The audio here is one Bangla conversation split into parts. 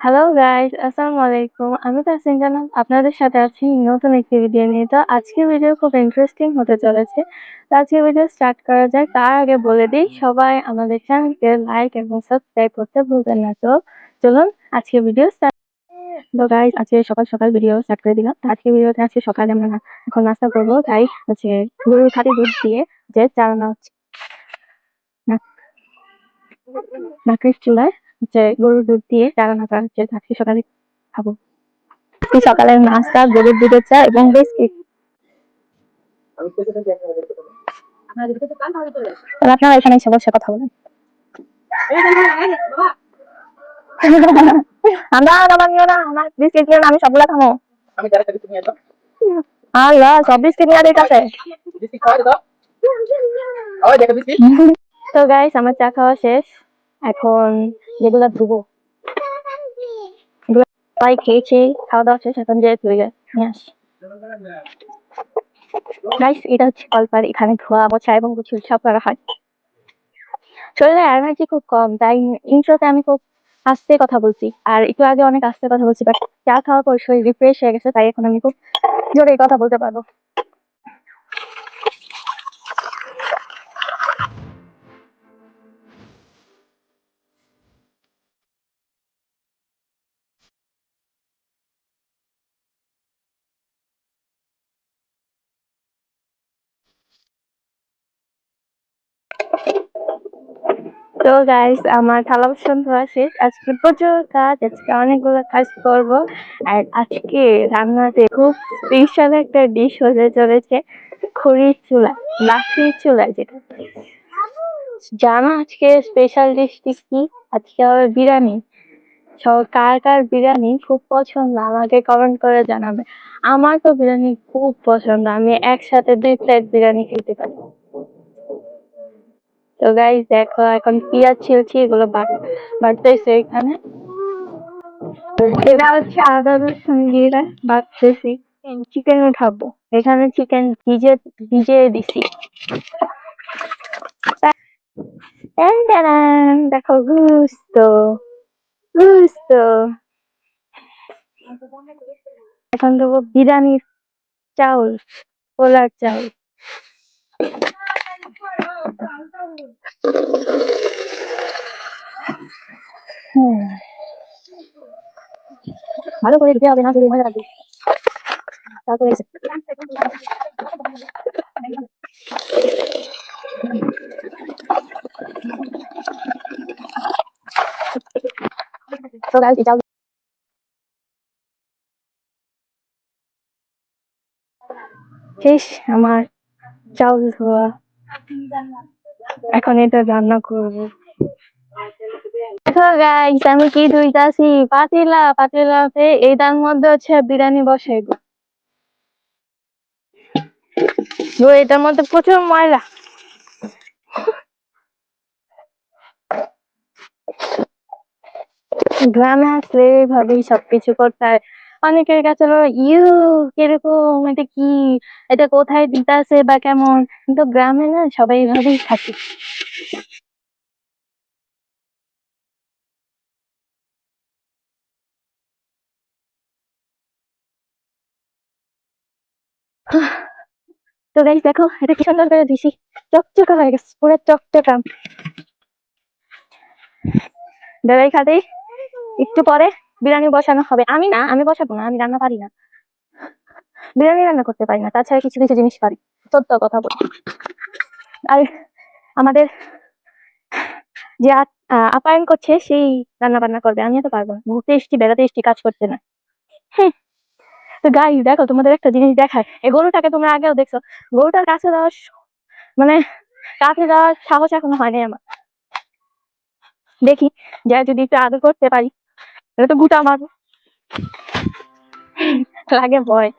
হ্যালো গাইস, আসসালামু আলাইকুম। আমি তাসনিম জান্নাত আপনাদের সাথে আছি নতুন একটি ভিডিও নিয়ে। তো আজকের ভিডিও খুব ইন্টারেস্টিং হতে চলেছে। তো আজকের ভিডিও স্টার্ট করা যাক। তার আগে বলে দিই সবাই আমাদের চ্যানেলকে লাইক এবং সাবস্ক্রাইব করতে ভুলবেন না। তো চলুন আজকের ভিডিও স্টার্ট। তো গাইস আজকে সকাল সকাল ভিডিও স্টার্ট করে দিলাম। তো আজকের ভিডিওতে আজকে সকালে আমরা এখন নাস্তা করবো। তাই হচ্ছে গরুর খাঁটি দুধ দিয়ে যে চা রান্না হচ্ছে নাকড়ির চুলায় হচ্ছে গরুর দুধ দিয়ে চা রান্না করা হচ্ছে। আজকে সকালে খাবো সকালের নাস্তা গরুর দুধের চা এবং বিস্কিট। আপনারা এখানে এসে বসে কথা বলেন। আমরা নামানিও না, আমার বিস্কিট নিয়ে আমি সবগুলা খামো। আল্লাহ সব বিস্কিট নিয়ে দিতেছে। তো গাইস আমার চা খাওয়া শেষ। এখন যেগুলা ধুবো তাই খেয়েছি, খাওয়া দাওয়া শেষ। এখন যে ধুয়ে নিয়ে আসি। গাইস এটা হচ্ছে কলপার, এখানে ধোয়া মোছা এবং গোসল সব করা হয়। শরীরে এনার্জি খুব কম, তাই ইন্ট্রোতে আমি খুব আস্তে কথা বলছি, আর একটু আগে অনেক আস্তে কথা বলছি, বাট চা খাওয়ার পর শরীর রিফ্রেশ হয়ে গেছে, তাই এখন আমি খুব জোরে কথা বলতে পারবো। তো গাইস আমার থালা বাসন ধোয়া শেষ। আজকে প্রচুর কাজ, আজকে অনেকগুলো কাজ করব। আর আজকে রান্নাতে খুব স্পেশাল একটা ডিশ হতে চলেছে, খড়ির চুলা, লাঠির চুলা যেটা। জানো আজকে স্পেশাল ডিশটি কি? আজকে হবে বিরিয়ানি। সব কার কার বিরিয়ানি খুব পছন্দ আমাকে কমেন্ট করে জানাবে। আমার তো বিরিয়ানি খুব পছন্দ, আমি একসাথে 2 প্লেট বিরিয়ানি খেতে পারি। তো গাইস দেখো এখন পেঁয়াজ ছিলছি, এগুলো বাটতেছে এখানে। এটা হচ্ছে আদা রসুন দিয়ে বাটতেছি। চিকেন উঠাবো, এখানে চিকেন ভিজিয়ে দিছি। দেখো গুস্ত গুস্ত। এখন দেবো বিরিয়ানির চাউল, পোলার চাউল। ভালো করে দিতে হবে, না মজা লাগবে। তারপরে তো গাইস এই চাউল শেষ আমার, চাউল ধোয়া। এখন এটা রান্না করবো। দেখো গাইস আমি কি ধুইতাছি, পাতিলাতে এইটার মধ্যে হচ্ছে বিরিয়ানি বসাইবো। এটার মধ্যে প্রচুর ময়লা। গ্রামে আসলে এইভাবেই সবকিছু করতে হয়। অনেকের কাছে ইউ কিরকম, এটা কি, এটা কোথায় দিতেছে বা কেমন, কিন্তু গ্রামে না সবাই এইভাবেই থাকে। তো গাইস দেখো এটা কি সুন্দর করে দিছি, চকচকা হয়ে গেছে, পুরো চকচকা। দাঁড়াই খাতে একটু পরে বিরিয়ানি বসানো হবে। আমি বসাবো না, আমি রান্না পারি না, বিরিয়ানি রান্না করতে পারি না, তাছাড়া কিছু কিছু জিনিস পারি, সত্য কথা বলি। আর আমাদের যে আপ্যায়ন করছে সেই রান্না বান্না করবে, আমি তো পারবো না, ঘুরতে এসছি বেড়াতে এসছি, কাজ করতে না। তো গাইস দেখো তোমাদের একটা জিনিস দেখায়, এই গরুটাকে তোমরা আগেও দেখছো, গরুটার কাছে যাওয়ার মানে কাছে যাওয়ার সাহস এখনো হয়নি আমার। দেখি যা যদি একটু আদর করতে পারি তাহলে তো গুটা মারবো, লাগে ভয়।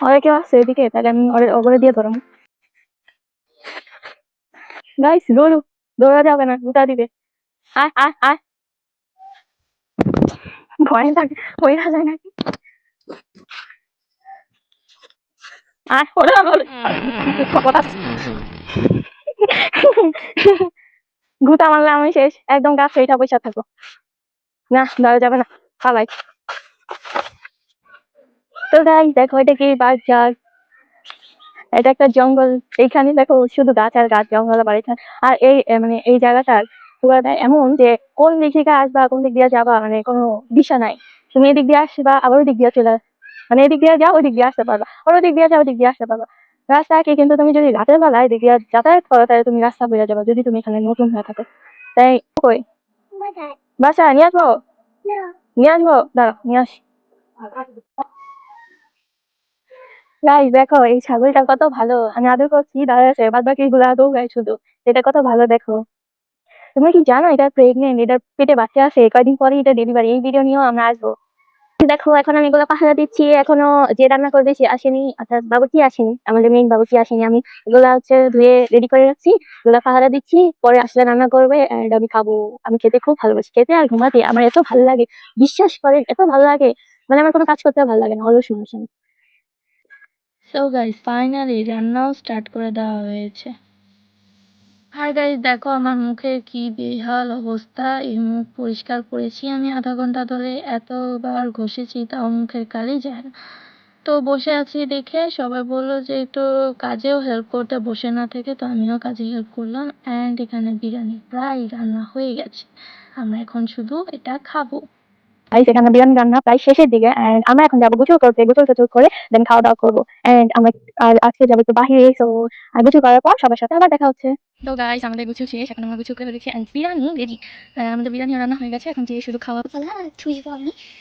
ওরা কেউ আসছে এদিকে, তাহলে আমি ওরে দিয়ে ধরবো। গাইস গরু দৌড়া যাবে না, গুটা দিবে। আয় আয় আয়, ভয় লাগে, হয়ে যায় নাকি। আয় ওরা গুটা মারলে আমি শেষ, একদম গাছ এটা পয়সা থাকবো। না ধরা যাবে না, পালাই। তো গাইস দেখো এটা কি বাজার, এটা একটা জঙ্গল। এইখানে দেখো শুধু গাছ আর গাছ, জঙ্গল আর বাড়ি। আর এই মানে এই জায়গাটার পুরাটা এমন যে কোন দিক থেকে আসবা কোন দিক দিয়ে যাবা মানে কোনো দিশা নাই। তুমি এদিক দিয়ে আসবা আবার ওই দিক দিয়ে চলে মানে এদিক দিয়ে যাও ওই দিক দিয়ে আসতে পারবা, আর ওই দিক দিয়ে যাও ওই দিক দিয়ে আসতে পারবা। রাস্তা কি, কিন্তু তুমি যদি রাতের বেলা এদিক দিয়ে যাতায়াত করো তাহলে তুমি রাস্তা বেরিয়ে যাবে যদি তুমি এখানে নতুন হয়ে থাকো। তাই কই বাসা নিয়ে আসবো, নিয়ে আসবো, দাঁড়া নিয়ে আসি। গাইস দেখো এই ছাগলটা কত ভালো, আমি আদর করছি দাঁড়াচ্ছে, বাদ বাকি গুলা দৌড়ায় শুধু। এটা কত ভালো দেখো। তুমি কি জানো এটা প্রেগনেন্ট, এটার পেটে বাচ্চা আছে, কয়দিন পরে এটা ডেলিভারি। এই ভিডিও নিয়েও আমরা আসবো। দেখো এখন আমি এগুলো পাহারা দিচ্ছি, এখনো যে রান্না করবে সে আসেনি, অর্থাৎ বাবুর্চি আসেনি, আমাদের মেইন বাবুর্চি আসেনি। আমি এগুলা হচ্ছে ধুয়ে রেডি করে রাখছি, এগুলা পাহারা দিচ্ছি, পরে আসলে রান্না করবে and আমি খাবো। আমি খেতে খুব ভালোবাসি, খেতে আর ঘুমাতে আমার এত ভালো লাগে, বিশ্বাস করেন এত ভালো লাগে, মানে আমার কোনো কাজ করতে ভালো লাগে না, অলস মানুষ আমি। সো গাইস ফাইনালি রান্নাও স্টার্ট করে দেওয়া হয়েছে। আর গাইস দেখো আমার মুখের কি বেহাল অবস্থা, এই মুখ পরিষ্কার করেছি আমি আধা ঘন্টা ধরে, এতবার ঘষেছি তাও মুখের কালি যায় না। তো বসে আছি দেখে সবাই বললো যে একটু কাজেও হেল্প করতে, বসে না থেকে, তো আমিও কাজে হেল্প করলাম। অ্যান্ড এখানে বিরিয়ানি প্রায় রান্না হয়ে গেছে, আমরা এখন শুধু এটা খাবো। গাইস এখানে বিরিয়ানি রান্না প্রায় শেষের দিকে, এন্ড আমরা এখন যাবো গোসল করতে, গোসল টোসল করে দেন খাওয়া দাওয়া করবো। এন্ড আমরা আর আজকে যাবো একটু বাহিরে, তো আর গোসল করার পর সবার সাথে আবার দেখা হচ্ছে। তো গাইস আমাদের গোসল শেষ, এখন আমরা গোসল করে ফেলেছি এন্ড বিরিয়ানি রেডি। আমাদের বিরিয়ানি রান্না হয়ে গেছে, এখন যে শুধু খাওয়া।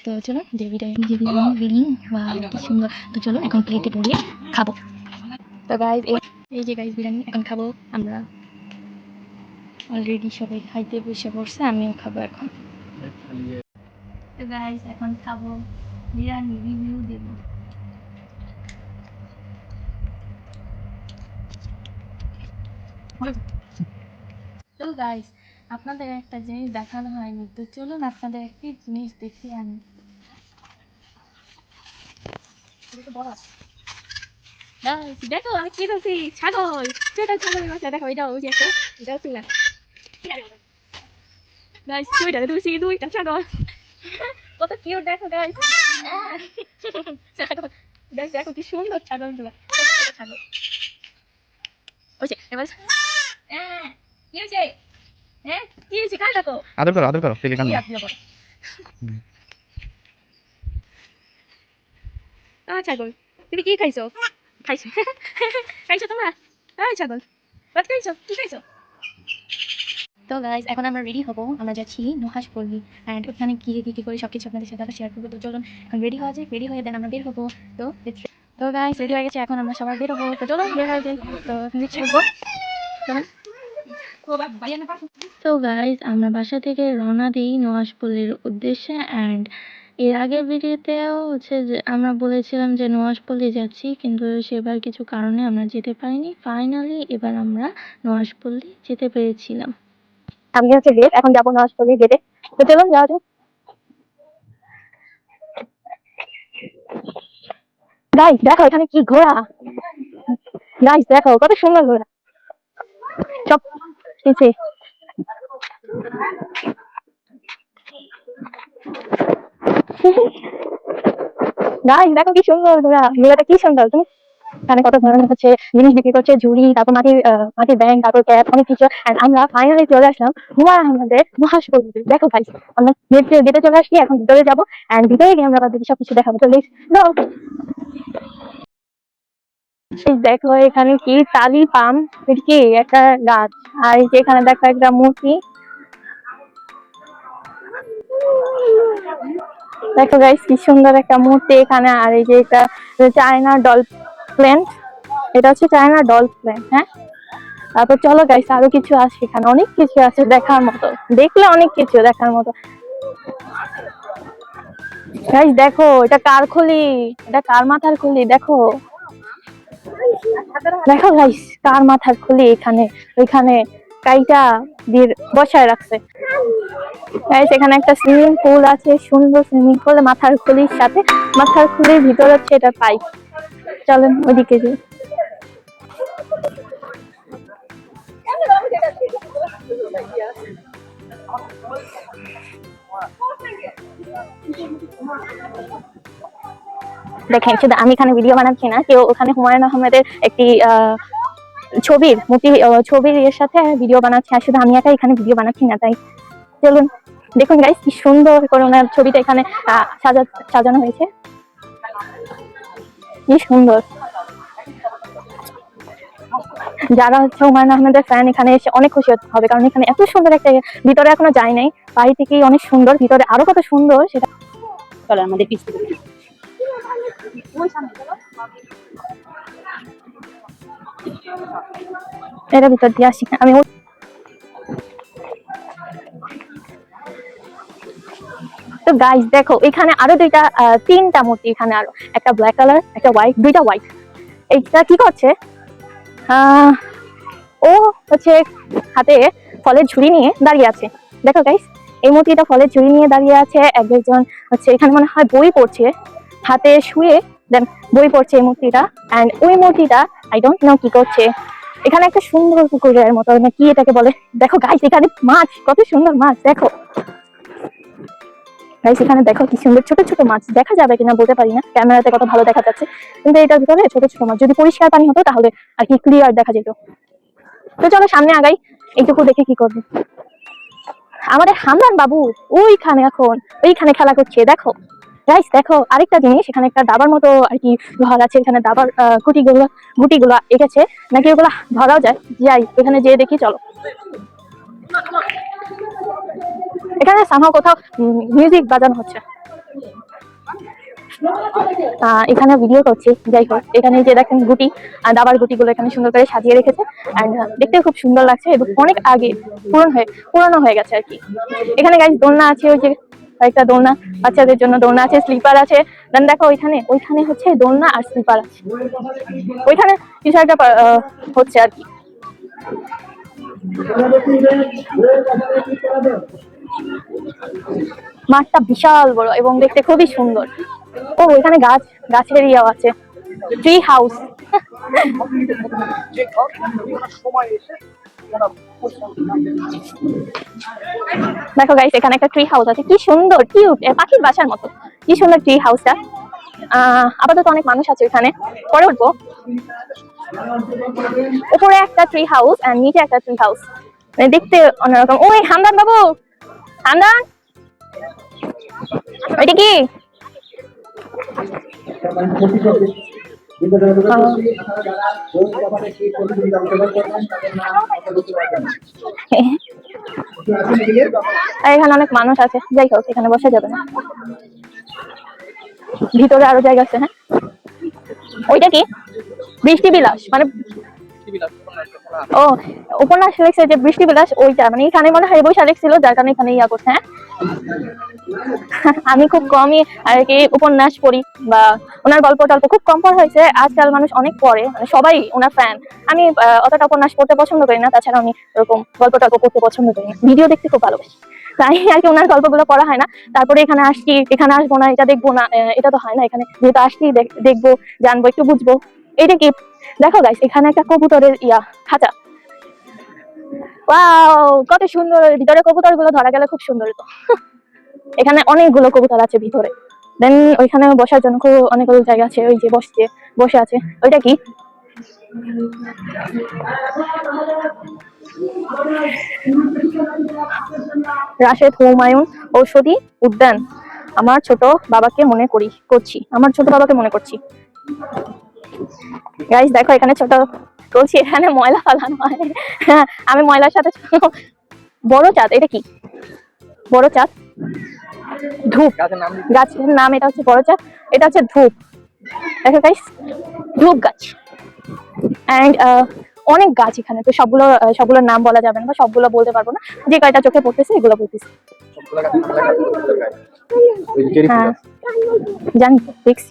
তো চলো যে বিরিয়ানি রেডি, ওয়াও কি সুন্দর। তো চলো এখন প্লেটে ভরিয়ে খাবো। তো গাইস এই যে গাইস বিরিয়ানি এখন খাবো আমরা, অলরেডি সবাই খাইতে বসে পড়ছে, আমিও খাবো এখন। তো গাইস এখন খাবো, বিরিয়ানি রিভিউ দেবো। তো গাইস আপনাদের একটা জিনিস দেখানো হয়নি, তো চলুন আপনাদের একটি জিনিস দেখি আমি। গাইস দেখো আমি কি বলছি, ছাগল, সেটা ছাগলের বাচ্চা, দেখো এটাও ওই যে একটা, এটাও ছিল। গাইস দুইটা দুইটা দুইটা ছাগল, কত কিউট দেখো গাইস। ছাগল গাইস দেখো কি সুন্দর ছাগলগুলো, ছাগল ওই যে এবার কি হয়েছে, হ্যাঁ কি হয়েছে, কার দেখো আদর করো থেকে কান্না। ছাগল তুমি কি খাইছো, খাইছো খাইছো তোমরা, ছাগল ভাত খাইছো, কি খাইছো। তো গাইস এখন আমরা রেডি হবো, আমরা যাচ্ছি নুহাশপল্লী, অ্যান্ড ওখানে গিয়ে কি করে সবকিছু আপনাদের সাথে শেয়ার করবো। তো চলুন এখন রেডি হওয়া যায়, রেডি হয়ে দেন আমরা বের হবো। তো তো গাইস রেডি হয়ে গেছে, এখন আমরা সবাই বের হবো, তো চলুন বের হয়ে যাই। তো রিক্সা উঠবো, চলুন। তো গাইস আমরা বাসা থেকে রওনা দিই নুহাশপল্লীর উদ্দেশ্যে, অ্যান্ড এর আগের ভিডিওতেও হচ্ছে যে আমরা বলেছিলাম যে নুহাশপল্লী যাচ্ছি, কিন্তু সেবার কিছু কারণে আমরা যেতে পারিনি। ফাইনালি এবার আমরা নুহাশপল্লী যেতে পেরেছিলাম। আমি হচ্ছে গেট, এখন যাবো নুহাশপল্লী গেটে, তো চলুন যাওয়া যাক। গাইস দেখো এখানে কি ঘোড়া, গাইস দেখো কত সুন্দর ঘোড়া, সব নিচে। গাইস দেখো কি সুন্দর ঘোড়া, ঘোড়াটা কি সুন্দর। তুমি এখানে কত ধরনের হচ্ছে জিনিস বিক্রি করছে, ঝুড়ি, তারপর মাটির ব্যাংক, তারপর ক্যাপ, অনেক কিছু। এন্ড আমরা ফাইনালি চলে আসলাম হুমায়ুন আহমেদের নুহাশপল্লীতে। দেখো ভাই আমরা গেটে চলে আসছি, এখন ভিতরে যাবো, এন্ড ভিতরে গিয়ে আমরা আপনাদের সবকিছু দেখাবো। তো লেটস গো। দেখো এখানে কি তালি পাম, এটা কি একটা গাছ, আর এই যে এখানে দেখো একটা মূর্তি, দেখো গাইস কি সুন্দর একটা মূর্তি এখানে। আর এই যে একটা চায়না ডল প্ল্যান্ট, এটা হচ্ছে চায়না ডল প্ল্যান্ট। হ্যাঁ তারপর চলো গাইস আরো কিছু আছে, এখানে অনেক কিছু আছে দেখার মতো, দেখলে অনেক কিছু দেখার মতো। গাইস দেখো এটা কার খুলি, এটা কার মাথার খুলি, দেখো দেখো গাইস কার মাথার খুলি, এখানে ওইখানে কাইটা দিয়ে বসায় রাখছে। গাইস এখানে একটা সুইমিং পুল আছে, সুন্দর সুইমিং পুল, মাথার খুলির সাথে, মাথার খুলির ভিতর হচ্ছে এটা পাইপ। চলেন ওইদিকে যাই। দেখেন শুধু আমি এখানে ভিডিও বানাচ্ছি না, কেউ ওখানে হুমায়ুন আহমেদের একটি ছবির ছবির এর সাথে ভিডিও বানাচ্ছে, আর শুধু আমি একাই এখানে ভিডিও বানাচ্ছি না। তাই চলুন দেখুন গাইস কি সুন্দর করে ওনার ছবিটা এখানে সাজানো হয়েছে, কি সুন্দর। যারা হচ্ছে হুমায়ুন আহমেদের ফ্যান এখানে এসে অনেক খুশি হবে, কারণ এখানে এত সুন্দর একটা, ভিতরে এখনো যাই নাই, বাড়ি থেকেই অনেক সুন্দর, ভিতরে আরো কত সুন্দর সেটা। চলো আমাদের পিছনে এর ভিতর দিয়ে আসি আমি। তো গাইস দেখো এখানে আরো তিনটা মূর্তি, এখানে আরো একটা ব্ল্যাক কালার, একটা হোয়াইট, দুইটা হোয়াইট। এইটা কি করছে? ও হচ্ছে হাতে ফলের ঝুড়ি নিয়ে দাঁড়িয়ে আছে। দেখো গাইস এই মূর্তিটা ফলের ঝুড়ি নিয়ে দাঁড়িয়ে আছে, একজন হচ্ছে এখানে মনে হয় বই পড়ছে, হাতে শুয়ে দেন বই পড়ছে এই মূর্তিটা। এন্ড ওই মূর্তিটা আই ডোন্ট নো কি করছে। এখানে একটা সুন্দর পুকুরের মতো না কি এটাকে বলে, দেখো গাইস এখানে মাছ, কত সুন্দর মাছ দেখো গাইস, এখানে দেখো কি সুন্দর ছোট ছোট মাছ, দেখা যাবে কিনা বলতে পারি না, ক্যামেরাতে কত ভালো দেখা যাচ্ছে, কিন্তু এটার ভিতরে ছোট ছোট মাছ, যদি পরিষ্কার পানি হতো তাহলে আর কি ক্লিয়ার দেখা যেত। তো চলো সামনে আগাই, এইটুকু দেখে কি করবে। আমাদের হামদান বাবু ওইখানে এখন ওইখানে খেলা করছে। দেখো গাইস দেখো আরেকটা জিনিস, এখানে একটা দাবার মতো আর কি ঘর আছে, এখানে দাবার গুটিগুলো এঁকেছে নাকি, ওগুলা ধরাও যায়, যাই এখানে যেয়ে দেখি চলো। এখানে সামহাও কোথাও মিউজিক বাজানো হচ্ছে, এখানে ভিডিও করছি। যাই হোক এখানে যে দেখেন গুটি আর দাবার গুটিগুলো এখানে সুন্দর করে সাজিয়ে রেখেছে, আর দেখতে খুব সুন্দর লাগছে এবং অনেক আগে পুরনো হয়ে গেছে আর কি। এখানে গাইস দোলনা আছে, ওই যে কয়েকটা দোলনা, বাচ্চাদের জন্য দোলনা আছে, স্লিপার আছে। দেন দেখো ওইখানে হচ্ছে দোলনা আর স্লিপার আছে, ওইখানে কিছু একটা হচ্ছে আর কি। মাঠটা বিশাল বড় এবং দেখতে খুবই সুন্দর। ও এখানে গাছের ইয়েও আছে, ট্রি হাউস। দেখো গাইস এখানে একটা ট্রি হাউস আছে, কি সুন্দর, কিউট, পাখির বাসার মতো, কি সুন্দর ট্রি হাউসটা। আপাতত অনেক মানুষ আছে এখানে, পরে উঠবো। উপরে একটা ট্রি হাউস আর নিচে একটা ট্রি হাউস, দেখতে অন্যরকম। ওই হামদান বাবু, হামদান ওইটা কি? এখানে অনেক মানুষ আছে, যাই হোক এখানে বসা যাবে না, ভিতরে আরো জায়গা আছে। হ্যাঁ ওইটা কি? বৃষ্টি বিলাস মানে, ও উপন্যাস লিখছে যে বৃষ্টি বিলাস, ওইটা মানে এখানে মনে হয় বৈশা লিখছিল, যার কারণে এখানে ইয়া করছে। হ্যাঁ আমি খুব কমই আর কি উপন্যাস পড়ি, বা ওনার গল্প টল্প খুব কম পড়া হয়েছে, আজকাল মানুষ অনেক পড়ে, মানে সবাই ওনার ফ্যান। আমি অতটা উপন্যাস পড়তে পছন্দ করি না, তাছাড়া আমি এরকম গল্প টল্প পড়তে পছন্দ করি না, ভিডিও দেখতে খুব ভালোবাসি, তাই আর কি ওনার গল্পগুলো পড়া হয় না। তারপরে এখানে আসছি, এখানে আসবো না, এটা দেখবো না, এটা তো হয় না, এখানে যেহেতু আসছি দেখবো, জানবো, একটু বুঝবো। এটা কি? দেখো গাইস এখানে একটা কবুতরের খাঁচা, ওয়াও কত সুন্দর, ভিতরে কবুতর গুলো ধরা গেলে খুব সুন্দর তো। এখানে অনেকগুলো কবুতর আছে ভিতরে। দেন ওইখানে বসার জন্য খুব অনেকগুলো জায়গা আছে, ওই যে বসে আছে, ওইটা কি? রাশেদ হুমায়ুন ঔষধি উদ্যান, আমার ছোট বাবাকে মনে করছি। গাইস দেখো এখানে ছোট বলছি, এখানে ময়লা ফালানো হয়। আমি ময়লার সাথে বড় চাঁদ, এটা কি? বড় চাঁদ, ধূপ গাছের নাম, এটা হচ্ছে বড় চাঁদ, এটা হচ্ছে ধূপ। দেখো গাইস ধূপ গাছ, এন্ড অনেক গাছ এখানে, তো সবগুলোর নাম বলা যাবে না বা সবগুলো বলতে পারবো না, যে কয়টা চোখে পড়তেছে এগুলো বলতেছি। হ্যাঁ জানি তো, দেখছি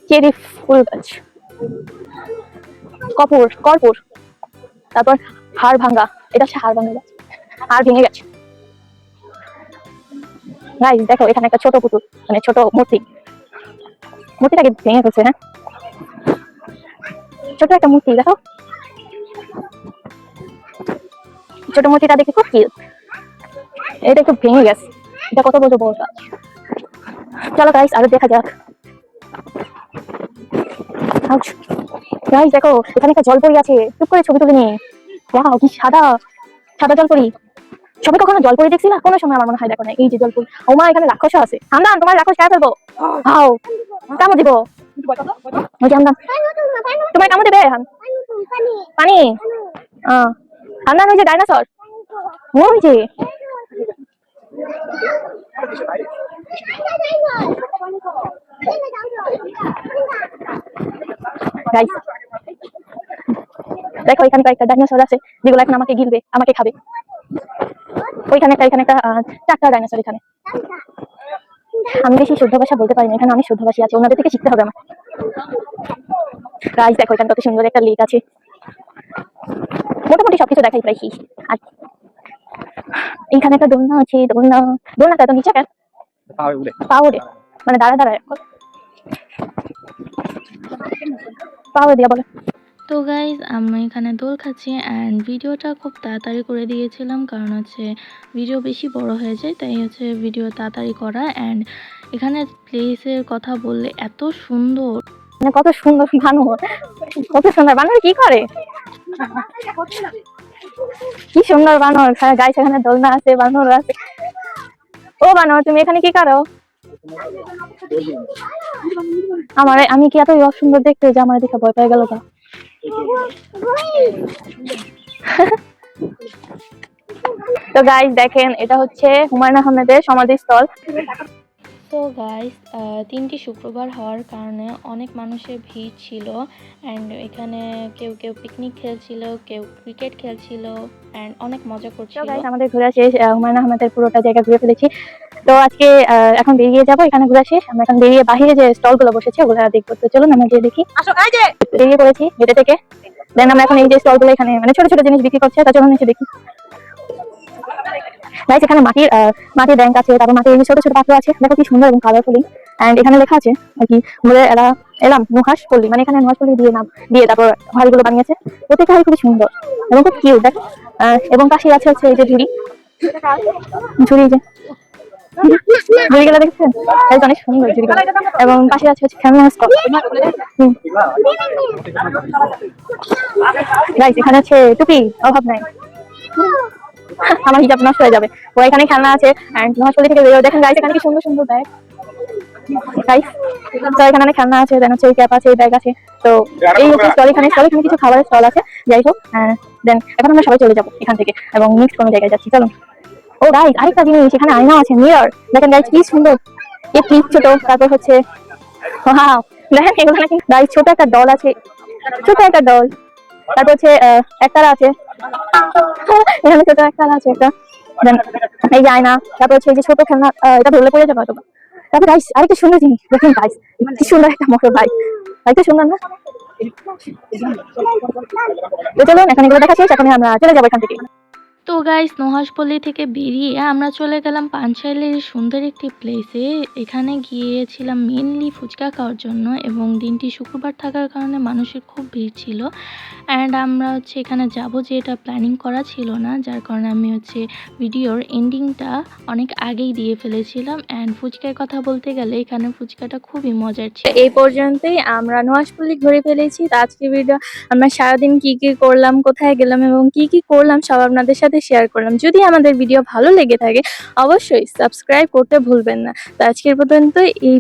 চেরি ফুল গাছ, কর্পূর, তারপর হাড় ভাঙ্গা, এটা হচ্ছে হাড় ভাঙ্গা গাছ, হাড় ভেঙে গেছে। গাইস দেখো এখানে একটা ছোট পুতুল, মানে ছোট মূর্তিটাকে ভেঙে ফেলছে। হ্যাঁ ছোট একটা মূর্তি, দেখো ছোট মূর্তিটা দেখে খুব কিউট, এটা একটু ভেঙে গেছে। এটা কত বড় বড় গাছ। চলো গাইস আরো দেখা যাক। গাইস দেখো এখানে একটা জলপরি আছে, চুপ করে ছবি তুলে নি। ওয়াও কি সাদা সাদা জলপরি। সবাই কখনো জলপরি দেখছিলা? কোনো সময় আমার মনে হয় দেখো না। এই যে জলপরি, ওমা এখানে রাক্ষস আছে। হামদান তোমার রাক্ষস খেয়ে ফেলবো। হাও কামড় দিব। ওই যে হামদান তোমার কামড় দেবে। পানি হামদান ওই যে ডাইনোসর ওই যে গাইস দেখো এখানে কয়েকটা ডাইনোসর আছে যেগুলো এখন আমাকে গিলবে, আমাকে খাবে। ওইখানে এখানে একটা চারটা ডাইনোসর এখানে। আমি বেশি শুদ্ধ ভাষা বলতে পারি না, এখানে অনেক শুদ্ধ ভাষী আছে, ওনাদের থেকে শিখতে হবে আমার। গাইস দেখো এখানে কত সুন্দর একটা লেক আছে। মোটামুটি সবকিছু দেখাই প্রায় শেষ। আর এইখানে একটা দোলনা আছে, দোলনাটা তো নিচে কেন পা ওরে মানে দাঁড়ায় দাঁড়ায় পা ওরে দিয়া বলে। তো গাইজ আমি এখানে দোল খাচ্ছি অ্যান্ড ভিডিওটা খুব তাড়াতাড়ি করে দিয়েছিলাম, কারণ হচ্ছে ভিডিও বেশি বড় হয়ে যায়, তাই হচ্ছে ভিডিও তাড়াতাড়ি করা। অ্যান্ড এখানে প্লেসের কথা বললে এত সুন্দর, মানে কত সুন্দর বানর, কত সুন্দর বানর কি করে, কি সুন্দর বানর। গাইস এখানে দোলনা আছে, বানর আছে। ও বানর তুমি এখানে কি করো? আমি কি এত সুন্দর দেখতে যে আমার দেখে ভয় পেয়ে গেল গা। তো গাইস দেখেন এটা হচ্ছে হুমায়ুন আহমেদের সমাধিস্থল। তো গাইস 3টি শুক্রবার হওয়ার কারণে অনেক মানুষের ভিড় ছিল অ্যান্ড এখানে কেউ কেউ পিকনিক খেলছিল, কেউ ক্রিকেট খেলছিল অ্যান্ড অনেক মজা করছিল। গাইস আমাদের ঘোরা শেষ, হুমায়ুন আহমেদের পুরোটা জায়গা ঘুরে ফেলেছি। তো আজকে এখন বেরিয়ে যাবো, এখানে ঘোরা শেষ। আমরা এখন বেরিয়ে বাহিরে যে স্টল গুলো বসেছে ওগুলো দেখবো। তো চলুন আমরা গিয়ে দেখি। বেরিয়ে পড়েছি গেটে থেকে। দেন আমরা এখন এই যে স্টল গুলো এখানে মানে ছোট ছোট জিনিস বিক্রি করছে, তা চলুন এসে দেখি। গাইস এখানে মাটির ব্যাংক আছে, তারপর মাটির ছোট ছোট পাত্র আছে, দেখো কি সুন্দর এবং কালারফুল। এন্ড এখানে লেখা আছে আর কি বলে এলাম নুহাশপল্লী, মানে এখানে নুহাশপল্লী দিয়ে নাম দিয়ে তারপর হাড়িগুলো বানিয়েছে। প্রত্যেকটা হাড়ি খুবই সুন্দর এবং খুব কিউট দেখ। এবং পাশে আছে হচ্ছে এই যে ঝুড়ি যে ঝুড়িগুলো দেখছেন, অনেক সুন্দর ঝুড়িগুলো। এবং পাশে আছে হচ্ছে খেলনা স্টল। গাইস এখানে হচ্ছে টুপি অভাব নাই, আমার হিজাব নষ্ট হয়ে যাবে। তো এখানে খেলনা আছে এন্ড নুহাশপল্লী থেকে বেরো। দেখেন গাইস এখানে কি সুন্দর সুন্দর ব্যাগ। গাইস তো এখানে অনেক খেলনা আছে, দেন হচ্ছে ক্যাপ আছে, ব্যাগ আছে। তো এই হচ্ছে স্টল, এখানে কিছু খাবারের স্টল আছে। যাই হোক দেন এখন আমরা সবাই চলে যাবো এখান থেকে এবং নেক্সট কোনো জায়গায় যাচ্ছি। চলুন। ও গাইস আরেকটা জিনিস, এখানে আয়না আছে, মিরর। দেখেন গাইস কি সুন্দর, এই ক্লিপ ছোট। তারপর হচ্ছে ওয়াও দেখেন এগুলো নাকি গাইস ছোট একটা ডল আছে, ছোট একটা ডল। তারপর হচ্ছে একতারা আছে, এখানে ছোট একতারা আছে একটা। এই যে আয়না, তারপর হচ্ছে এই যে ছোট খেলনা, এটা ধরলে পড়ে যাবে হয়তো। তারপর গাইস আরেকটা সুন্দর জিনিস দেখেন গাইস, কি সুন্দর একটা মোটর বাইক। বাইকটা সুন্দর না? তো চলুন এখন এগুলো দেখা শেষ, এখন আমরা চলে যাবো এখান থেকে। তো গাইস নুহাশপল্লী থেকে বেরিয়ে আমরা চলে গেলাম পানশালের সুন্দর একটি প্লেসে। এখানে গিয়েছিলাম মেনলি ফুচকা খাওয়ার জন্য এবং দিনটি শুক্রবার থাকার কারণে মানুষের খুব ভিড় ছিল। অ্যান্ড আমরা হচ্ছে এখানে যাব যে এটা প্ল্যানিং করা ছিল না, যার কারণে আমি হচ্ছে ভিডিওর এন্ডিংটা অনেক আগেই দিয়ে ফেলেছিলাম। অ্যান্ড ফুচকার কথা বলতে গেলে এখানে ফুচকাটা খুবই মজার ছিল। এই পর্যন্তই আমরা নুহাশপল্লী ঘুরে ফেলেছি। তো আজকে ভিডিও আমরা সারাদিন কি কি করলাম, কোথায় গেলাম এবং কি কি করলাম সব আপনাদের সাথে শেয়ার করলাম। যদি আমাদের ভিডিও ভালো লেগে থাকে অবশ্যই সাবস্ক্রাইব করতে ভুলবেন না। তো আজকের পর্যন্ত এই